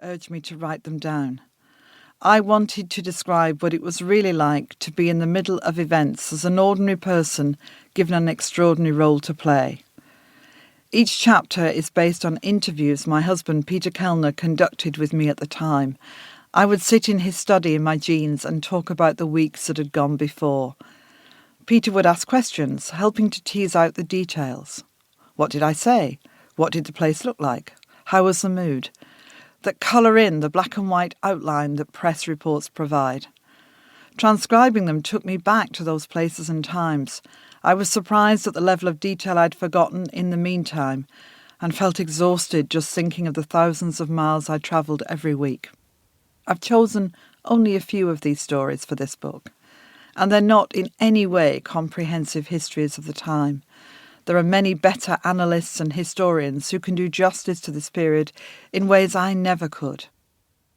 urged me to write them down. I wanted to describe what it was really like to be in the middle of events as an ordinary person given an extraordinary role to play. Each chapter is based on interviews my husband Peter Kellner conducted with me at the time. I would sit in his study in my jeans and talk about the weeks that had gone before. Peter would ask questions, helping to tease out the details. What did I say? What did the place look like? How was the mood? That colour in the black and white outline that press reports provide. Transcribing them took me back to those places and times. I was surprised at the level of detail I'd forgotten in the meantime and felt exhausted just thinking of the thousands of miles I travelled every week. I've chosen only a few of these stories for this book, and they're not in any way comprehensive histories of the time. There are many better analysts and historians who can do justice to this period in ways I never could.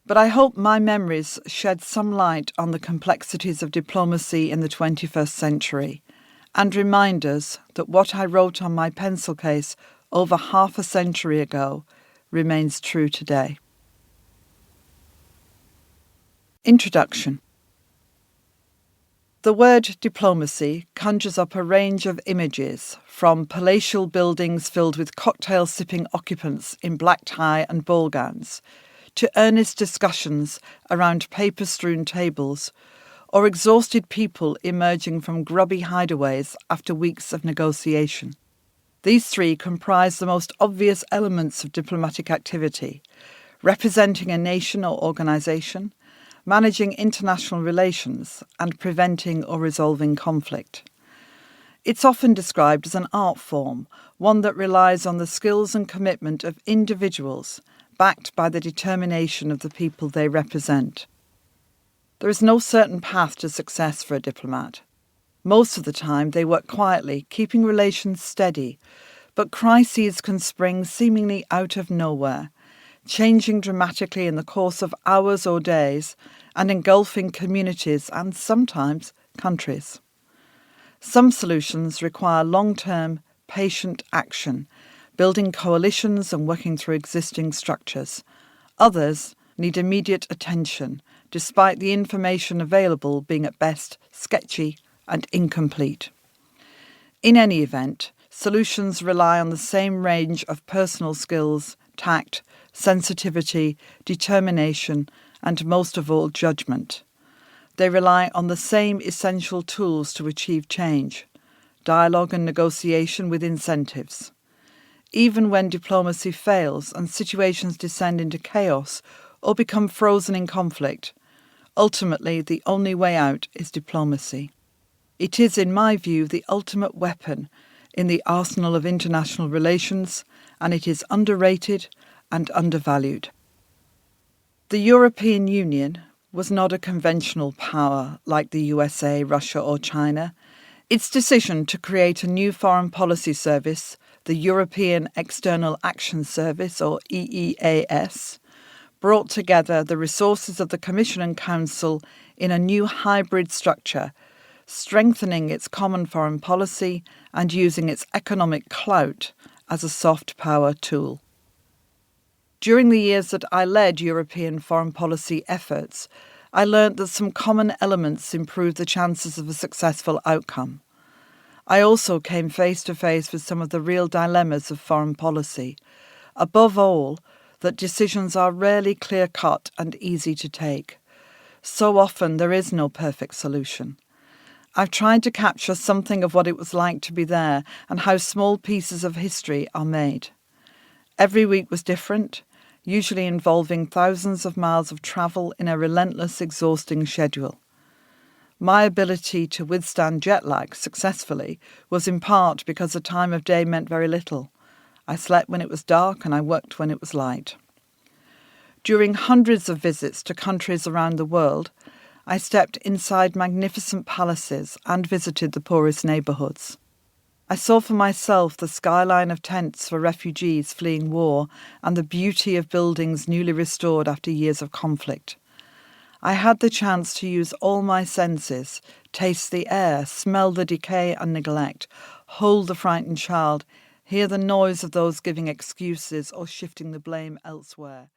But I hope my memories shed some light on the complexities of diplomacy in the 21st century and remind us that what I wrote on my pencil case over half a century ago remains true today. Introduction. The word diplomacy conjures up a range of images, from palatial buildings filled with cocktail-sipping occupants in black tie and ball gowns, to earnest discussions around paper-strewn tables, or exhausted people emerging from grubby hideaways after weeks of negotiation. These three comprise the most obvious elements of diplomatic activity: representing a nation or organisation, managing international relations, and preventing or resolving conflict. It's often described as an art form, one that relies on the skills and commitment of individuals, backed by the determination of the people they represent. There is no certain path to success for a diplomat. Most of the time they work quietly, keeping relations steady, but crises can spring seemingly out of nowhere, changing dramatically in the course of hours or days and engulfing communities and sometimes countries. Some solutions require long-term, patient action, building coalitions and working through existing structures. Others need immediate attention, despite the information available being at best sketchy and incomplete. In any event, solutions rely on the same range of personal skills, tact, sensitivity, determination, and most of all, judgment. They rely on the same essential tools to achieve change: dialogue and negotiation with incentives. Even when diplomacy fails and situations descend into chaos or become frozen in conflict, ultimately the only way out is diplomacy. It is, in my view, the ultimate weapon in the arsenal of international relations, and it is underrated and undervalued. The European Union was not a conventional power like the USA, Russia or China. Its decision to create a new foreign policy service, the European External Action Service, or EEAS, brought together the resources of the Commission and Council in a new hybrid structure, strengthening its common foreign policy and using its economic clout as a soft power tool. During the years that I led European foreign policy efforts, I learnt that some common elements improved the chances of a successful outcome. I also came face to face with some of the real dilemmas of foreign policy. Above all, that decisions are rarely clear-cut and easy to take. So often there is no perfect solution. I've tried to capture something of what it was like to be there and how small pieces of history are made. Every week was different, usually involving thousands of miles of travel in a relentless, exhausting schedule. My ability to withstand jet lag successfully was in part because the time of day meant very little. I slept when it was dark and I worked when it was light. During hundreds of visits to countries around the world, I stepped inside magnificent palaces and visited the poorest neighbourhoods. I saw for myself the skyline of tents for refugees fleeing war and the beauty of buildings newly restored after years of conflict. I had the chance to use all my senses, taste the air, smell the decay and neglect, hold the frightened child, hear the noise of those giving excuses or shifting the blame elsewhere.